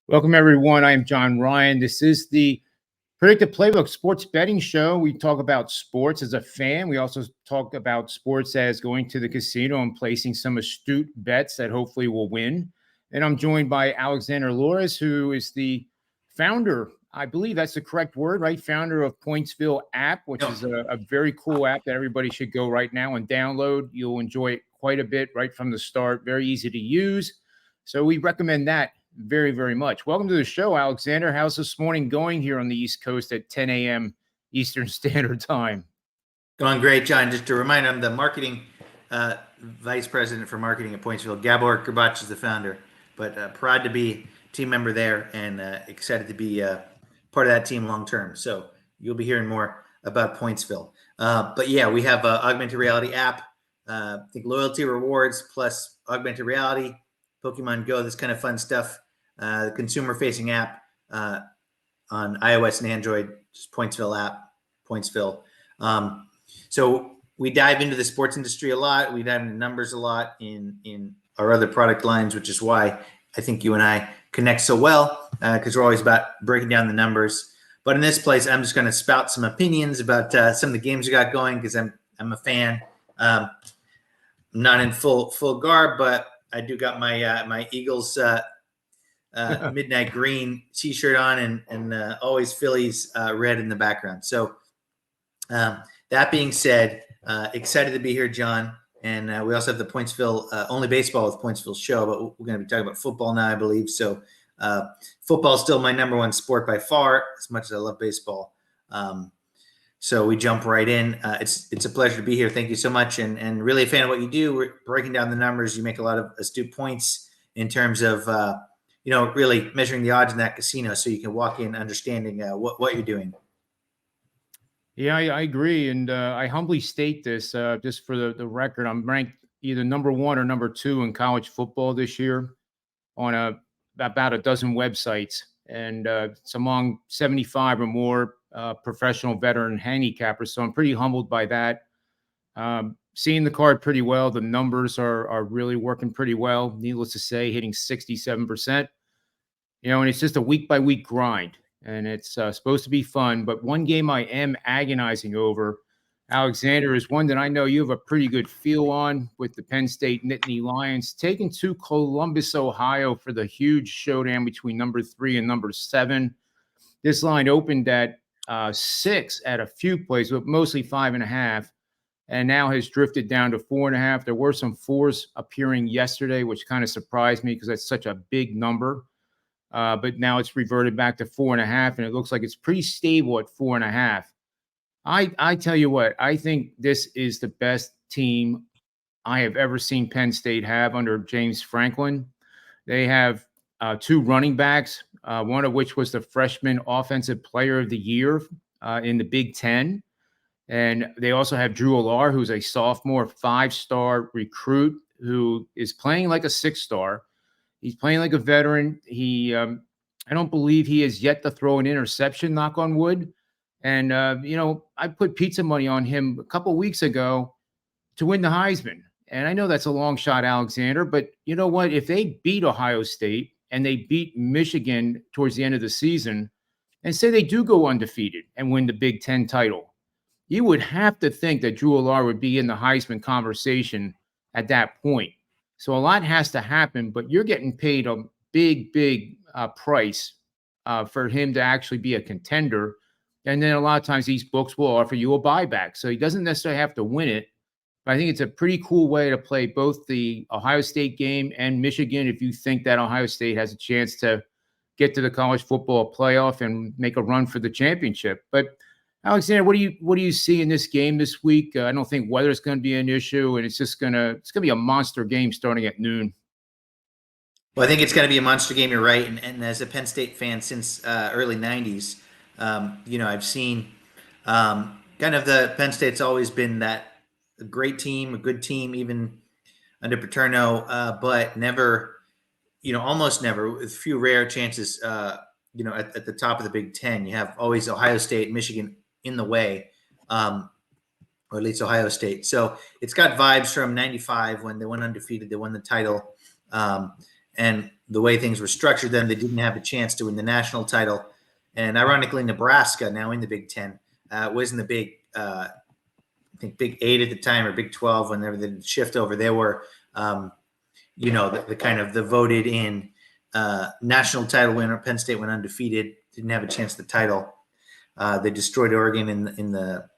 Welcome, everyone. I am John Ryan. This is the Predictive Playbook sports betting show. We talk about sports as a fan. We also talk about sports as going to the casino and placing some astute bets that hopefully will win. And I'm joined by Alexandre Lores, who is the founder, I believe that's the correct word, right? Founder of Pointsville app, which is a very cool app that everybody should go right now and download. You'll enjoy it quite a bit right from the start. Very easy to use. So we recommend that very, very much. Welcome to the show, Alexander. How's this morning going here on the East Coast at 10 a.m. Eastern Standard Time? Going great, John. Just to remind, I'm the marketing vice president for marketing at Pointsville. Gabor Gerbach is the founder, but proud to be a team member there and excited to be part of that team long term. So you'll be hearing more about Pointsville. But yeah, we have an augmented reality app. I think loyalty rewards plus augmented reality, Pokemon Go, this kind of fun stuff. The consumer-facing app on iOS and Android, just Pointsville app, Pointsville. So we dive into the sports industry a lot. We dive into numbers a lot in our other product lines, which is why I think you and I connect so well because we're always about breaking down the numbers. But in this place, I'm just going to spout some opinions about some of the games we got going because I'm a fan. I'm not in full garb, but I do got my Eagles midnight green t-shirt on and always Phillies red in the background. So that being said, excited to be here, John. And we also have the Pointsville only baseball with Pointsville show, but we're going to be talking about football now, I believe. So football is still my number one sport by far, as much as I love baseball. So we jump right in. It's a pleasure to be here. Thank you so much. And really a fan of what you do. We're breaking down the numbers. You make a lot of astute points in terms of, really measuring the odds in that casino so you can walk in understanding what you're doing. Yeah, I agree. And I humbly state this just for the record. I'm ranked either number 1 or number 2 in college football this year on about a dozen websites. And it's among 75 or more professional veteran handicappers. So I'm pretty humbled by that. Seeing the card pretty well. The numbers are really working pretty well. Needless to say, hitting 67%. And it's just a week-by-week grind. And it's supposed to be fun. But one game I am agonizing over, Alexander, is one that I know you have a pretty good feel on with the Penn State Nittany Lions taking to Columbus, Ohio for the huge showdown between number 3 and number 7. This line opened at 6 at a few places, but mostly 5.5, and now has drifted down to 4.5. There were some 4s appearing yesterday, which kind of surprised me because that's such a big number. But now it's reverted back to 4.5, and it looks like it's pretty stable at 4.5. I tell you what, I think this is the best team I have ever seen Penn State have under James Franklin. They have 2 running backs, one of which was the freshman offensive player of the year in the Big Ten. And they also have Drew Allar, who's a sophomore 5-star recruit who is playing like a 6-star. He's playing like a veteran. I don't believe he has yet to throw an interception, knock on wood. And, I put pizza money on him a couple of weeks ago to win the Heisman. And I know that's a long shot, Alexander, but you know what? If they beat Ohio State and they beat Michigan towards the end of the season and say they do go undefeated and win the Big Ten title, you would have to think that Drew Allar would be in the Heisman conversation at that point. So a lot has to happen, but you're getting paid a big price for him to actually be a contender. And then a lot of times these books will offer you a buyback. So he doesn't necessarily have to win it. But I think it's a pretty cool way to play both the Ohio State game and Michigan if you think that Ohio State has a chance to get to the college football playoff and make a run for the championship. But Alexander, what do you see in this game this week? I don't think weather's going to be an issue, and it's going to be a monster game starting at noon. Well, I think it's going to be a monster game. You're right, and as a Penn State fan since early '90s, I've seen kind of the Penn State's always been that a great team, a good team, even under Paterno, but never, almost never, with a few rare chances, at the top of the Big Ten. You have always Ohio State, Michigan in the way, or at least Ohio State. So it's got vibes from '95 when they went undefeated, they won the title. and the way things were structured, then they didn't have a chance to win the national title. And ironically, Nebraska, now in the Big Ten, was in the I think Big 8 at the time, or Big 12, whenever they shift over. They were, the kind of the voted in national title winner. Penn State went undefeated, didn't have a chance at the title. They destroyed Oregon in the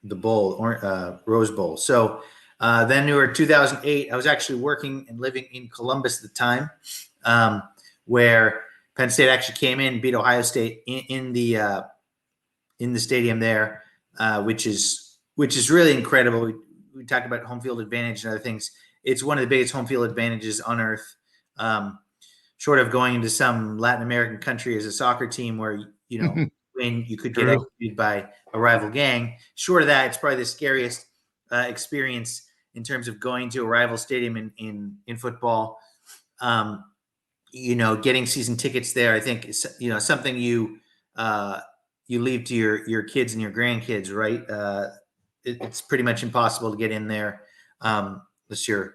bowl, or Rose Bowl. So then we were 2008. I was actually working and living in Columbus at the time, where Penn State actually came in, beat Ohio State in the stadium there, which is really incredible. We talk about home field advantage and other things. It's one of the biggest home field advantages on earth, short of going into some Latin American country as a soccer team where when you could get executed by a rival gang. Short of that, it's probably the scariest experience in terms of going to a rival stadium in football. Getting season tickets there, I think is something you leave to your kids and your grandkids, right? It's pretty much impossible to get in there unless you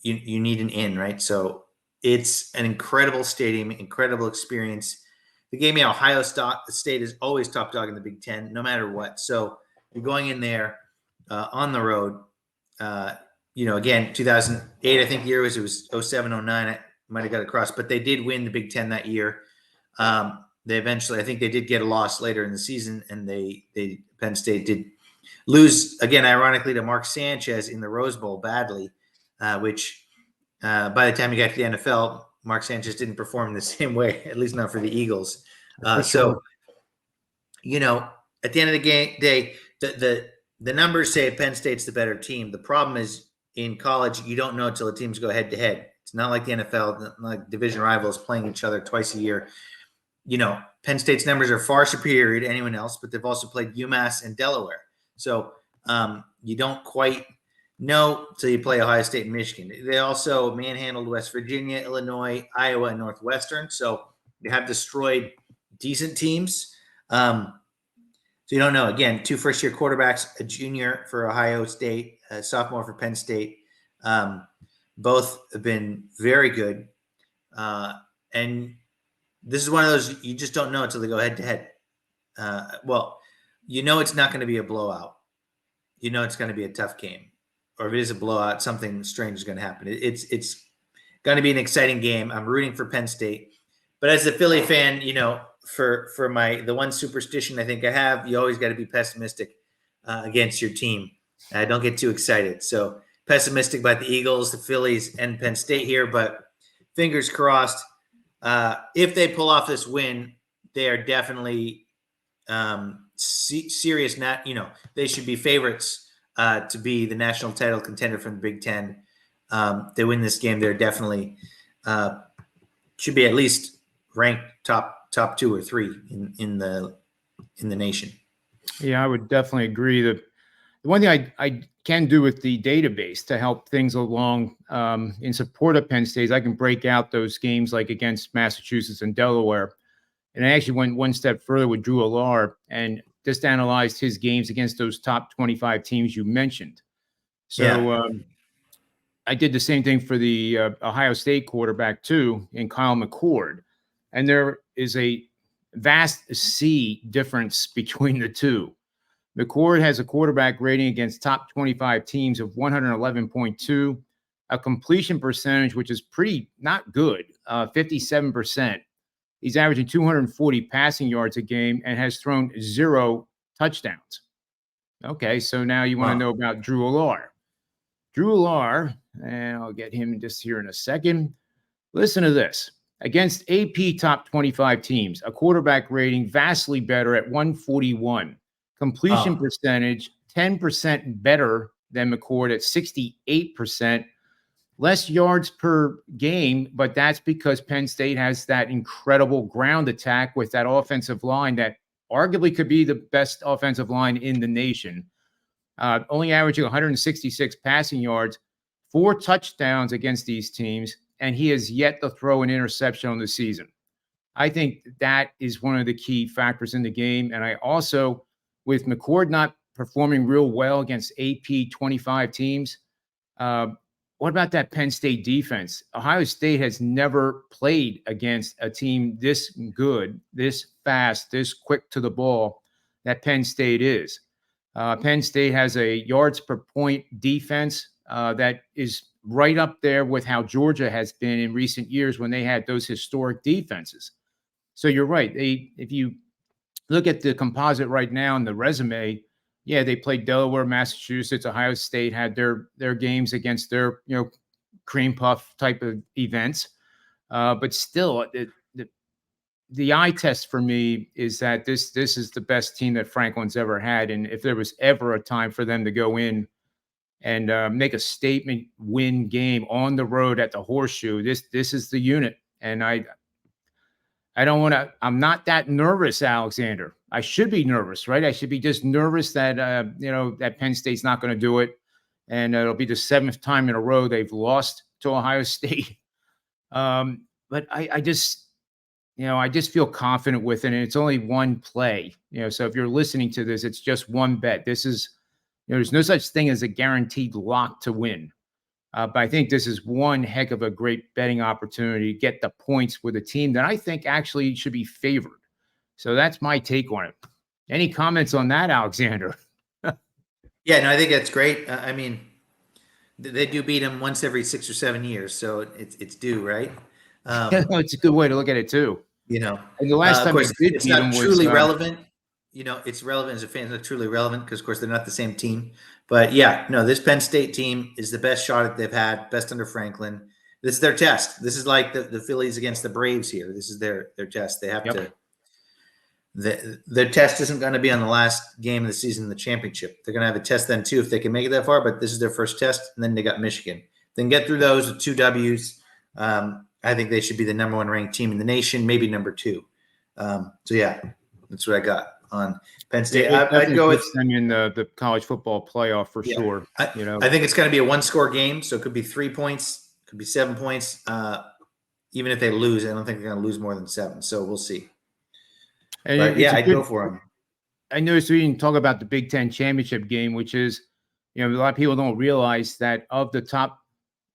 need an in, right? So it's an incredible stadium, incredible experience. The game, Ohio State is always top dog in the Big Ten, no matter what. So you're going in there on the road. Again, 2008, I think the year it was 07, 09. I might have got across, but they did win the Big Ten that year. They eventually, I think they did get a loss later in the season, and Penn State did lose again, ironically, to Mark Sanchez in the Rose Bowl badly, which by the time you got to the NFL, Mark Sanchez didn't perform the same way, at least not for the Eagles. So, at the end of the day, the numbers say Penn State's the better team. The problem is in college, you don't know until the teams go head to head. It's not like the NFL, not like division rivals playing each other twice a year. Penn State's numbers are far superior to anyone else, but they've also played UMass and Delaware. So you don't quite know till you play Ohio State and Michigan. They also manhandled West Virginia, Illinois, Iowa, and Northwestern. So they have destroyed decent teams. So you don't know. Again, 2 first-year quarterbacks, a junior for Ohio State, a sophomore for Penn State. Both have been very good. And this is one of those you just don't know until they go head-to-head. It's not going to be a blowout. It's going to be a tough game. Or if it is a blowout, something strange is going to happen. It's going to be an exciting game. I'm rooting for Penn State. But as a Philly fan, for the one superstition I think I have, you always got to be pessimistic against your team. Don't get too excited. So pessimistic about the Eagles, the Phillies, and Penn State here. But fingers crossed. If they pull off this win, they are definitely serious. They should be favorites to be the national title contender from the Big Ten. They win this game, they're definitely should be at least ranked top 2 or 3 in the nation. Yeah, I would definitely agree. The one thing I can do with the database to help things along in support of Penn State is I can break out those games like against Massachusetts and Delaware. And I actually went one step further with Drew Allar and just analyzed his games against those top 25 teams you mentioned. So I did the same thing for the Ohio State quarterback too, in Kyle McCord. And there is a vast sea difference between the two. McCord has a quarterback rating against top 25 teams of 111.2, a completion percentage, which is pretty not good, 57%. He's averaging 240 passing yards a game and has thrown 0 touchdowns. Okay, so now you want to know about Drew Allar. Drew Allar, and I'll get him just here in a second. Listen to this. Against AP top 25 teams, a quarterback rating vastly better at 141. Completion percentage, 10% better than McCord at 68%. Less yards per game, but that's because Penn State has that incredible ground attack with that offensive line that arguably could be the best offensive line in the nation. Only averaging 166 passing yards, 4 touchdowns against these teams, and he has yet to throw an interception on the season. I think that is one of the key factors in the game. And I also, with McCord not performing real well against AP 25 teams, what about that Penn State defense? Ohio State has never played against a team this good, this fast, this quick to the ball that Penn State is. Penn State has a yards per point defense that is right up there with how Georgia has been in recent years when they had those historic defenses. So you're right. If you look at the composite right now in the resume, yeah, they played Delaware, Massachusetts, Ohio State had their games against their cream puff type of events, but still, the eye test for me is that this is the best team that Franklin's ever had, and if there was ever a time for them to go in and make a statement win game on the road at the Horseshoe, this is the unit, and I don't want to. I'm not that nervous, Alexander. I should be nervous, right? I should be just nervous that that Penn State's not going to do it, and it'll be the 7th time in a row they've lost to Ohio State. But I just feel confident with it, and it's only one play. So if you're listening to this, it's just one bet. This is, there's no such thing as a guaranteed lock to win. But I think this is one heck of a great betting opportunity to get the points with a team that I think actually should be favored. So that's my take on it. Any comments on that, Alexander? Yeah, no, I think that's great. I mean, they do beat them once every 6 or 7 years, so it's due, right? It's a good way to look at it too. And the last time course, they did it's beat not them truly was, relevant. It's relevant as a fan. It's not truly relevant because, of course, they're not the same team. But yeah, no, this Penn State team is the best shot that they've had, best under Franklin. This is their test. This is like the Phillies against the Braves here. This is their test. They have to. Their test isn't going to be on the last game of the season in the championship. They're going to have a test then too if they can make it that far. But this is their first test, and then they got Michigan. Then get through those with 2 W's. I think they should be the number 1 ranked team in the nation, maybe number 2. So yeah, that's what I got on Penn State. I'd go with them in the college football playoff for sure. I think it's going to be a 1-score game, so it could be 3 points, could be 7 points. Even if they lose, I don't think they're going to lose more than 7. So we'll see. But yeah, I'd go for them. I noticed we didn't talk about the Big Ten championship game, which is, a lot of people don't realize that of the top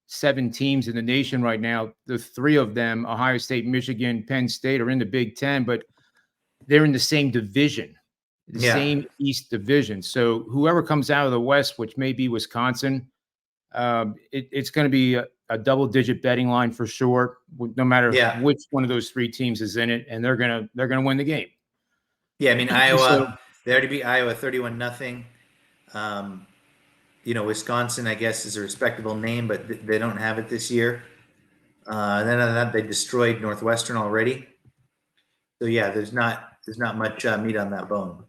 7 teams in the nation right now, the 3 of them, Ohio State, Michigan, Penn State, are in the Big Ten, but they're in the same division, same East division. So whoever comes out of the West, which may be Wisconsin, it's going to be a double-digit betting line for sure, no matter which one of those 3 teams is in it, and they're gonna win the game. Yeah, I mean Iowa, they already beat Iowa 31-0. Wisconsin, I guess, is a respectable name, but they don't have it this year. Then other than that, they destroyed Northwestern already. So yeah, there's not much meat on that bone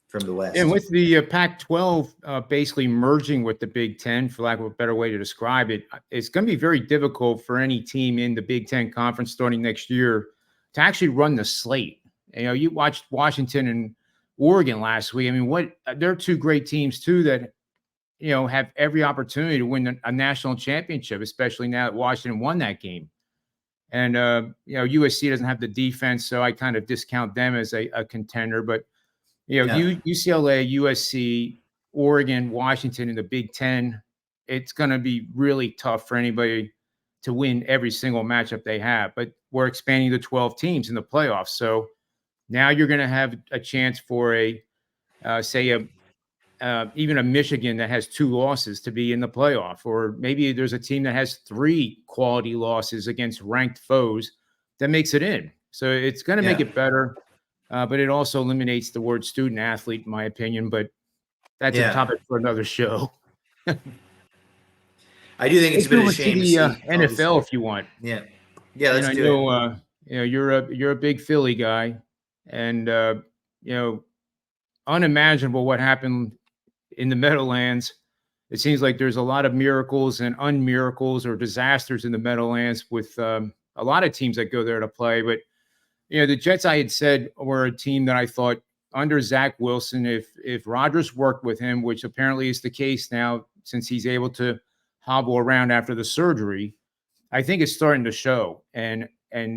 from the West. And with the Pac-12 basically merging with the Big Ten, for lack of a better way to describe it, it's going to be very difficult for any team in the Big Ten conference starting next year to actually run the slate. You watched Washington and Oregon last week. I mean, they're 2 great teams too that have every opportunity to win a national championship, especially now that Washington won that game. And USC doesn't have the defense, so I kind of discount them as a contender. But UCLA, USC, Oregon, Washington in the Big Ten, it's going to be really tough for anybody to win every single matchup they have. But we're expanding to 12 teams in the playoffs, so now you're going to have a chance for even a Michigan that has 2 losses to be in the playoff, or maybe there's a team that has 3 quality losses against ranked foes that makes it in. So it's going to make it better, but it also eliminates the word student athlete, in my opinion. But that's a topic for another show. I do think it's a bit of a shame to see NFL if you want. Yeah, let's do it. You're a big Philly guy. And, unimaginable what happened in the Meadowlands. It seems like there's a lot of miracles and unmiracles or disasters in the Meadowlands with a lot of teams that go there to play. But, the Jets, I had said, were a team that I thought under Zach Wilson, if Rodgers worked with him, which apparently is the case now since he's able to hobble around after the surgery, I think it's starting to show. And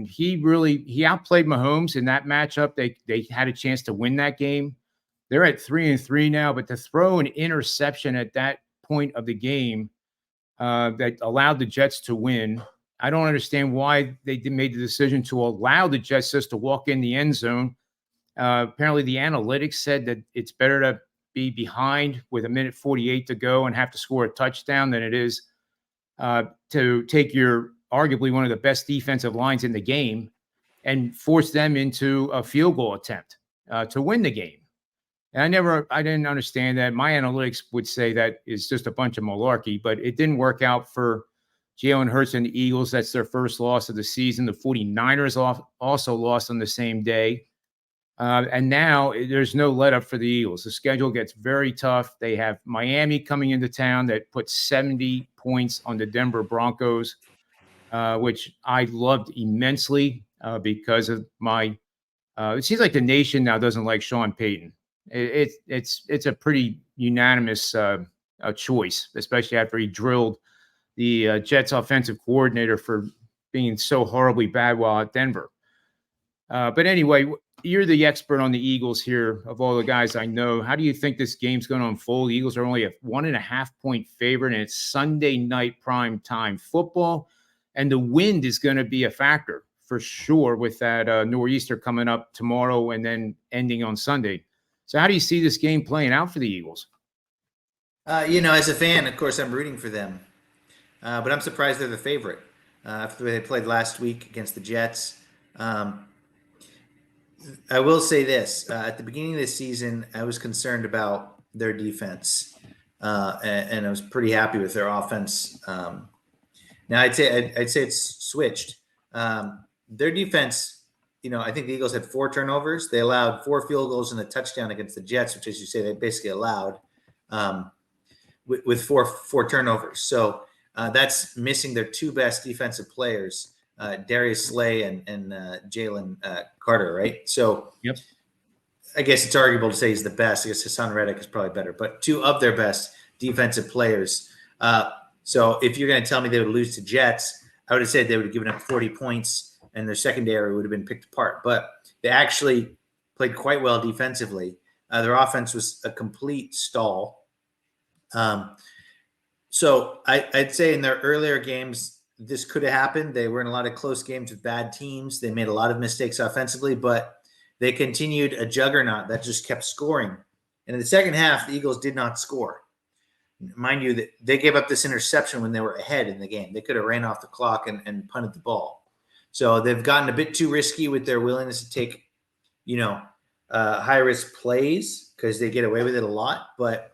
he outplayed Mahomes in that matchup. They had a chance to win that game. They're at 3-3 now, but to throw an interception at that point of the game that allowed the Jets to win. I don't understand why they made the decision to allow the Jets just to walk in the end zone. Apparently, the analytics said that it's better to be behind with 1:48 to go and have to score a touchdown than it is to take your arguably one of the best defensive lines in the game and force them into a field goal attempt to win the game. And I didn't understand that. My analytics would say that is just a bunch of malarkey, but it didn't work out for Jalen Hurts and the Eagles. That's their first loss of the season. The 49ers also lost on the same day. And now there's no let up for the Eagles. The schedule gets very tough. They have Miami coming into town that put 70 points on the Denver Broncos, which I loved immensely because of my it seems like the nation now doesn't like Sean Payton. It's a pretty unanimous choice, especially after he drilled the Jets offensive coordinator for being so horribly bad while at Denver. But anyway, you're the expert on the Eagles here of all the guys I know. How do you think this game's going to unfold? The Eagles are only a 1.5-point favorite, and it's Sunday night prime time football. And the wind is going to be a factor for sure with that nor'easter coming up tomorrow and then ending on Sunday. So how do you see this game playing out for the Eagles? As a fan, of course, I'm rooting for them. But I'm surprised they're the favorite after the way they played last week against the Jets. I will say this. At the beginning of the season, I was concerned about their defense, and I was pretty happy with their offense. Now, I'd say it's switched. Their defense, I think the Eagles had 4 turnovers. They allowed 4 field goals and a touchdown against the Jets, which, as you say, they basically allowed with four turnovers. So that's missing their 2 best defensive players, Darius Slay and Jalen Carter, right? So yep. I guess it's arguable to say he's the best. I guess Hassan Reddick is probably better, but 2 of their best defensive players. So if you're going to tell me they would lose to Jets, I would have said they would have given up 40 points and their secondary would have been picked apart. But they actually played quite well defensively. Their offense was a complete stall. So I'd say in their earlier games, this could have happened. They were in a lot of close games with bad teams. They made a lot of mistakes offensively, but they continued a juggernaut that just kept scoring. And in the second half, the Eagles did not score. Mind you, that they gave up this interception when they were ahead in the game. They could have ran off the clock and punted the ball. So they've gotten a bit too risky with their willingness to take, high-risk plays because they get away with it a lot. But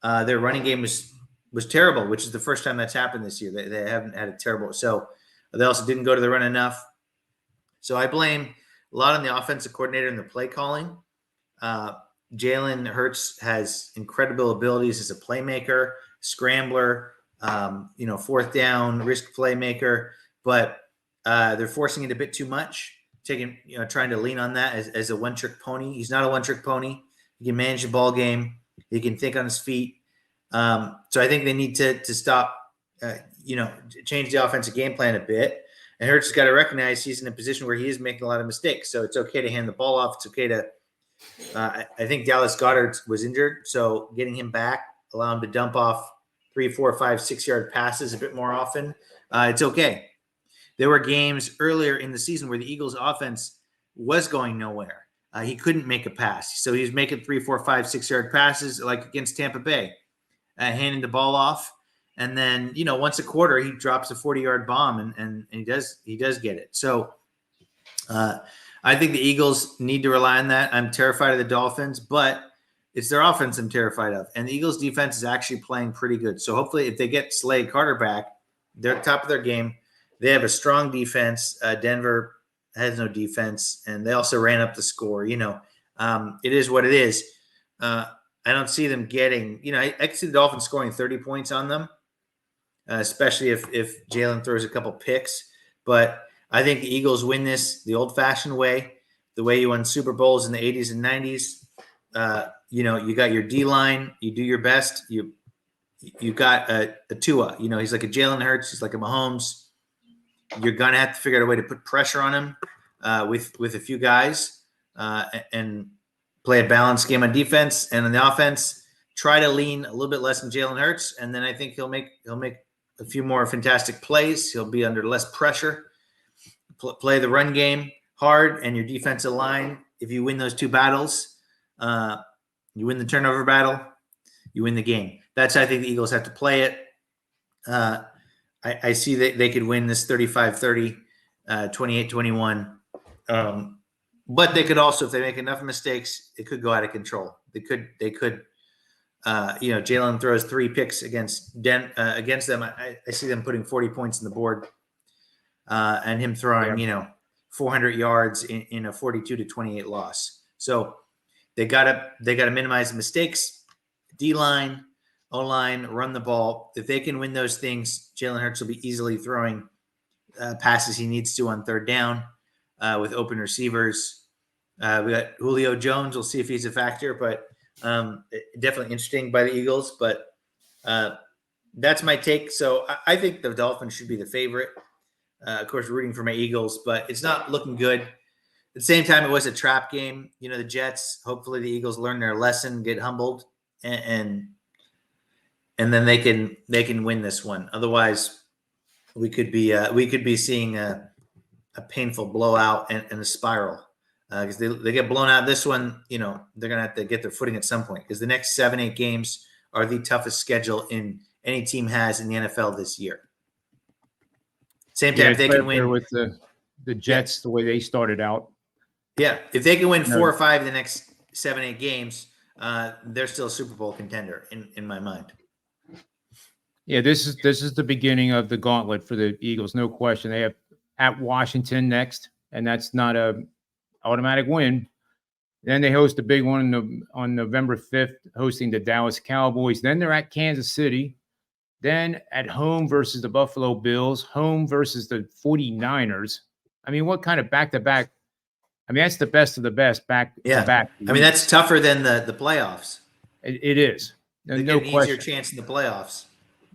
their running game was terrible, which is the first time that's happened this year. They haven't had a terrible. So they also didn't go to the run enough. So I blame a lot on the offensive coordinator and the play calling. Jalen Hurts has incredible abilities as a playmaker, scrambler, fourth down, risk playmaker, but they're forcing it a bit too much, trying to lean on that as a one-trick pony. He's not a one-trick pony. He can manage the ball game. He can think on his feet. So I think they need to stop, change the offensive game plan a bit. And Hurts has got to recognize he's in a position where he is making a lot of mistakes. So it's okay to hand the ball off. It's okay to I think Dallas Goedert was injured. So getting him back, allow him to dump off 3, 4, 5, 6-yard passes a bit more often. It's okay. There were games earlier in the season where the Eagles offense was going nowhere. He couldn't make a pass. So he was making 3, 4, 5, 6-yard passes like against Tampa Bay, handing the ball off. And then, once a quarter, he drops a 40-yard bomb and he does get it. So I think the Eagles need to rely on that. I'm terrified of the Dolphins, but it's their offense I'm terrified of. And the Eagles defense is actually playing pretty good. So hopefully if they get Slay Carter back, they're at the top of their game. They have a strong defense. Denver has no defense, and they also ran up the score. It is what it is. I don't see them getting, I can see the Dolphins scoring 30 points on them, especially if Jalen throws a couple picks. But I think the Eagles win this the old-fashioned way, the way you won Super Bowls in the 80s and 90s. You got your D-line. You do your best. You got a Tua. He's like a Jalen Hurts. He's like a Mahomes. You're going to have to figure out a way to put pressure on him with a few guys and play a balanced game on defense. And on the offense, try to lean a little bit less on Jalen Hurts, and then I think he'll make a few more fantastic plays. He'll be under less pressure. Play the run game hard, and your defensive line. If you win those two battles, you win the turnover battle, you win the game. That's how I think the Eagles have to play it. I see that they could win this 35-30, 28-21. But they could also, if they make enough mistakes, it could go out of control. They could. Jalen throws 3 picks against them. I see them putting 40 points on the board, and him throwing 400 yards in a 42-28 loss. So they gotta minimize the mistakes. D-line, O-line, run the ball. If they can win those things, Jalen Hurts will be easily throwing passes he needs to on third down with open receivers. We got Julio Jones. We'll see if he's a factor, but definitely interesting by the Eagles. But that's my take. So I think the Dolphins should be the favorite. Of course, rooting for my Eagles, but it's not looking good. At the same time, it was a trap game. The Jets. Hopefully, the Eagles learn their lesson, get humbled, and then they can win this one. Otherwise, we could be seeing a painful blowout and a spiral. Because they get blown out this one, they're gonna have to get their footing at some point. Because the next 7-8 games are the toughest schedule any team has in the NFL this year. Same time, if they can win with the Jets, the way they started out. Yeah, if they can win 4 or 5 of the next 7-8 games, they're still a Super Bowl contender in my mind. Yeah, this is the beginning of the gauntlet for the Eagles, no question. They have at Washington next, and that's not a automatic win. Then they host a big one on November 5th, hosting the Dallas Cowboys. Then they're at Kansas City. Then at home versus the Buffalo Bills, home versus the 49ers. I mean, what kind of back-to-back? I mean, that's the best of the best back-to-back. I mean, that's tougher than the playoffs. It is. They no get an question. Easier chance in the playoffs.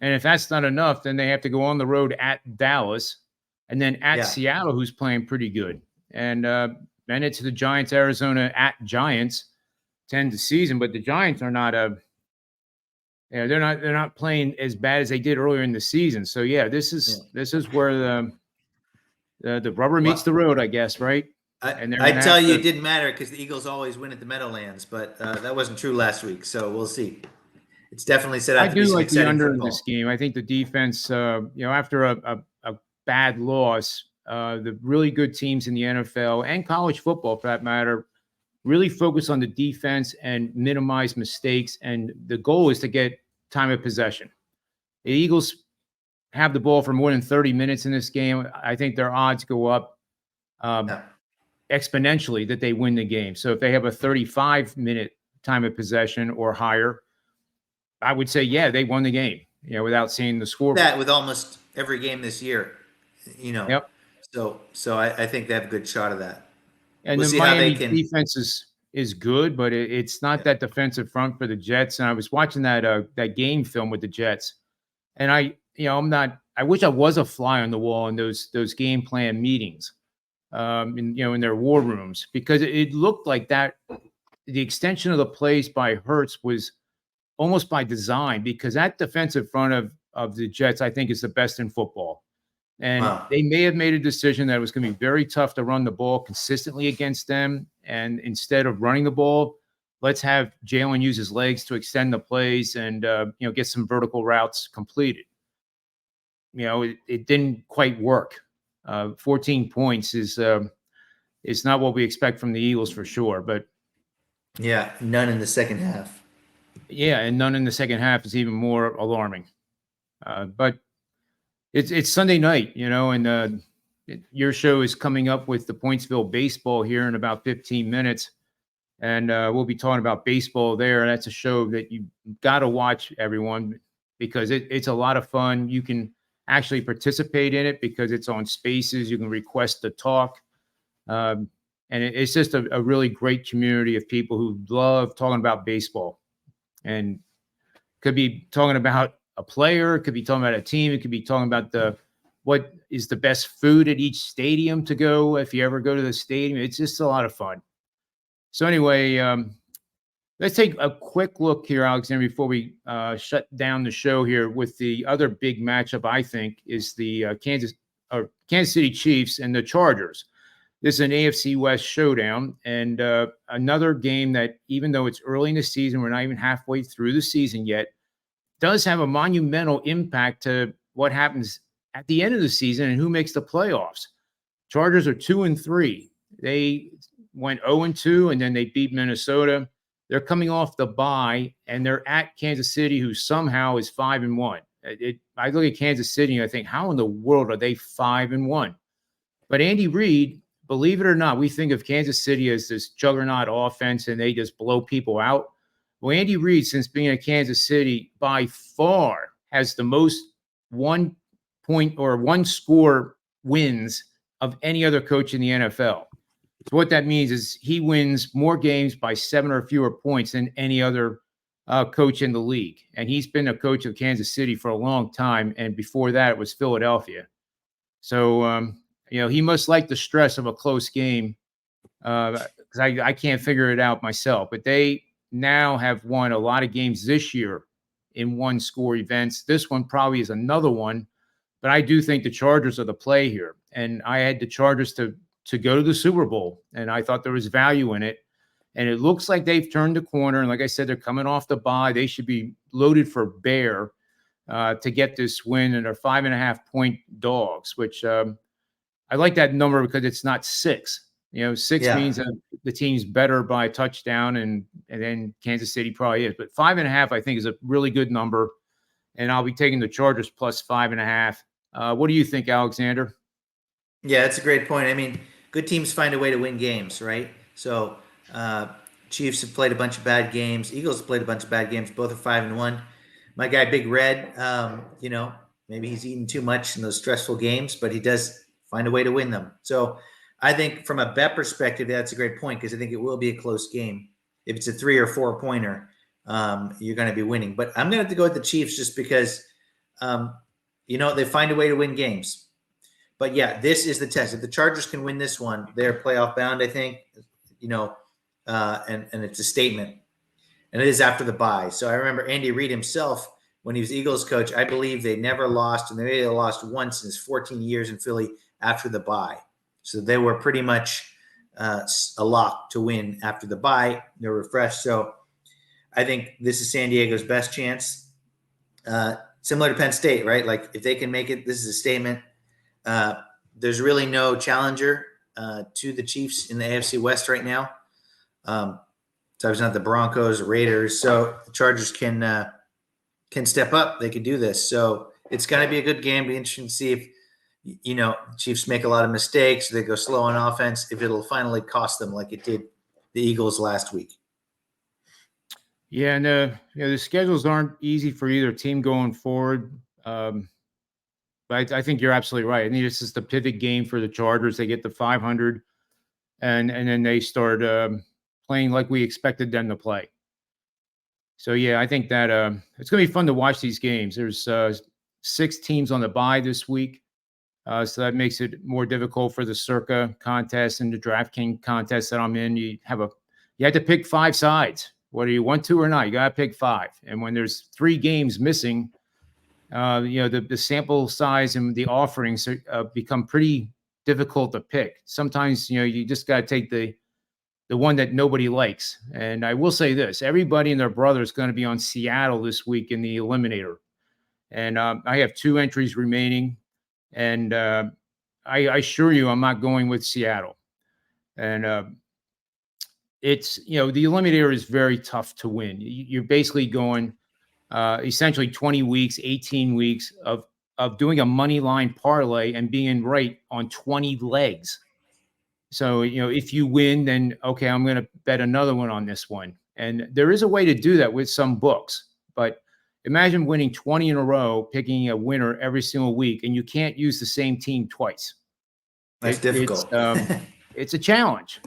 And if that's not enough, then they have to go on the road at Dallas and then at Seattle, who's playing pretty good. And then it's the Giants, Arizona at Giants to end the season. But the Giants are not they're not playing as bad as they did earlier in the season. So this is where the rubber meets the road, I guess, right? I tell you, it didn't matter because the Eagles always win at the Meadowlands, but that wasn't true last week. So we'll see. It's definitely set out to be some exciting football. I do like the under in this game. I think the defense, after a bad loss, the really good teams in the NFL and college football, for that matter, really focus on the defense and minimize mistakes. And the goal is to get time of possession. The Eagles have the ball for more than 30 minutes in this game. I think their odds go up exponentially that they win the game. So if they have a 35-minute time of possession or higher, I would say, they won the game, without seeing the score. That with almost every game this year, Yep. So I think they have a good shot of that. And the Miami defense is good, but it's not that defensive front for the Jets. And I was watching that game film with the Jets, and I wish I was a fly on the wall in those game plan meetings, in their war rooms, because it looked like that the extension of the plays by Hurts was almost by design, because that defensive front of the Jets, I think, is the best in football. And they may have made a decision that it was going to be very tough to run the ball consistently against them. And instead of running the ball, let's have Jalen use his legs to extend the plays and, get some vertical routes completed. It didn't quite work. 14 points is not what we expect from the Eagles for sure. But none in the second half. Yeah, and none in the second half is even more alarming. But it's Sunday night, and your show is coming up with the Pointsville baseball here in about 15 minutes. And we'll be talking about baseball there. That's a show that you got to watch, everyone, because it's a lot of fun. You can actually participate in it because it's on Spaces. You can request to talk. And it's just a really great community of people who love talking about baseball. And could be talking about a player, could be talking about a team, it could be talking about what is the best food at each stadium to go if you ever go to the stadium. It's just a lot of fun. So anyway, Let's take a quick look here, Alexander, before we shut down the show here with the other big matchup, I think, is the Kansas City Chiefs and the Chargers. This is an AFC West showdown, and another game that, even though it's early in the season, we're not even halfway through the season yet, does have a monumental impact to what happens at the end of the season and who makes the playoffs. Chargers are 2-3. They went 0-2, and then they beat Minnesota. They're coming off the bye, and they're at Kansas City, who somehow is 5-1. I look at Kansas City, and I think, how in the world are they 5-1? But Andy Reid, believe it or not, we think of Kansas City as this juggernaut offense, and they just blow people out. Well, Andy Reid, since being at Kansas City, by far has the most 1 point or 1 score wins of any other coach in the NFL. So what that means is he wins more games by 7 or fewer points than any other coach in the league. And he's been a coach of Kansas City for a long time. And before that, it was Philadelphia. So, he must like the stress of a close game because I can't figure it out myself. But they now have won a lot of games this year in 1-score events. This one probably is another one. But I do think the Chargers are the play here. And I had the Chargers to go to the Super Bowl, and I thought there was value in it. And it looks like they've turned the corner. And like I said, they're coming off the bye. They should be loaded for bear to get this win, and they're 5.5-point dogs, which I like that number because it's not 6. 6 means that the team's better by a touchdown, and then Kansas City probably is. But 5.5, I think, is a really good number, and I'll be taking the Chargers plus 5.5. What do you think, Alexander? Yeah, that's a great point. I mean, good teams find a way to win games, right? So Chiefs have played a bunch of bad games. Eagles have played a bunch of bad games. Both are 5-1. My guy, Big Red, maybe he's eaten too much in those stressful games, but he does find a way to win them. So I think from a bet perspective, that's a great point because I think it will be a close game. If it's a 3 or 4 pointer, you're going to be winning. But I'm going to have to go with the Chiefs just because, they find a way to win games. But yeah, this is the test. If the Chargers can win this one, they're playoff bound, I think, and it's a statement. And it is after the bye. So I remember Andy Reid himself, when he was Eagles coach, I believe they never lost, and they may have lost once in his 14 years in Philly after the bye. So they were pretty much a lock to win after the bye. They're refreshed. So I think this is San Diego's best chance. Similar to Penn State, right? Like if they can make it, this is a statement. There's really no challenger to the Chiefs in the AFC West right now. So it's not the Broncos or Raiders. So the Chargers can step up. They can do this. So it's going to be a good game. Be interesting to see if, Chiefs make a lot of mistakes. They go slow on offense. If it'll finally cost them like it did the Eagles last week. Yeah, and the schedules aren't easy for either team going forward. But I think you're absolutely right. I think this is the pivot game for the Chargers. They get to 500, and then they start playing like we expected them to play. So, yeah, I think that it's going to be fun to watch these games. There's 6 teams on the bye this week, so that makes it more difficult for the Circa contest and the DraftKings contest that I'm in. You have to pick 5 sides, whether you want to or not. You got to pick 5. And when there's 3 games missing, the sample size and the offerings become pretty difficult to pick. Sometimes, you just got to take the one that nobody likes. And I will say this, everybody and their brother is going to be on Seattle this week in the Eliminator. And I have 2 entries remaining. And I assure you, I'm not going with Seattle. And it's, the Eliminator is very tough to win. You're basically going essentially 20 weeks, 18 weeks of doing a money line parlay and being right on 20 legs. So, if you win, then, okay, I'm going to bet another one on this one. And there is a way to do that with some books. But imagine winning 20 in a row, picking a winner every single week, and you can't use the same team twice. That's difficult. It's a challenge.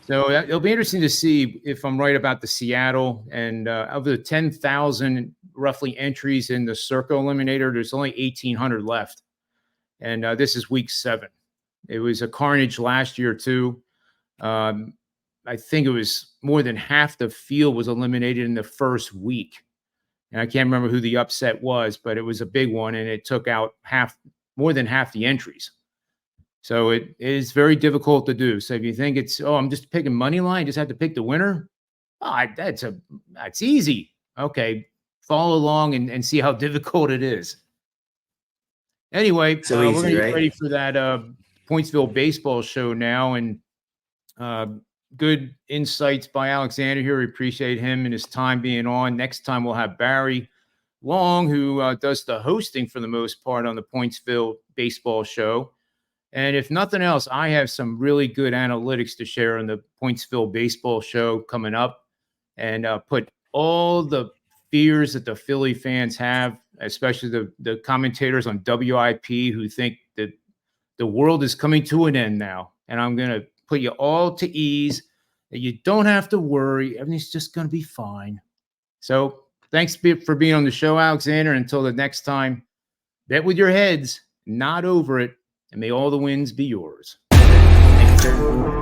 So it'll be interesting to see if I'm right about the Seattle. And of the 10,000 roughly entries in the Circa Eliminator, there's only 1,800 left. And this is week 7. It was a carnage last year, too. I think it was more than half the field was eliminated in the first week. And I can't remember who the upset was, but it was a big one, and it took out more than half the entries. So it is very difficult to do. So if you think it's, I'm just picking money line, just have to pick the winner. That's easy. Okay, follow along and see how difficult it is. Anyway, we're going to get ready for that Pointsville baseball show now, and good insights by Alexander here. We appreciate him and his time being on. Next time we'll have Barry Long, who does the hosting for the most part on the Pointsville baseball show. And if nothing else, I have some really good analytics to share on the Pointsville baseball show coming up, and put all the fears that the Philly fans have, especially the commentators on WIP who think that the world is coming to an end now. And I'm going to put you all to ease that you don't have to worry. Everything's just going to be fine. So thanks for being on the show, Alexander. Until the next time, bet with your heads, not over it, and may all the wins be yours. Thank you, sir.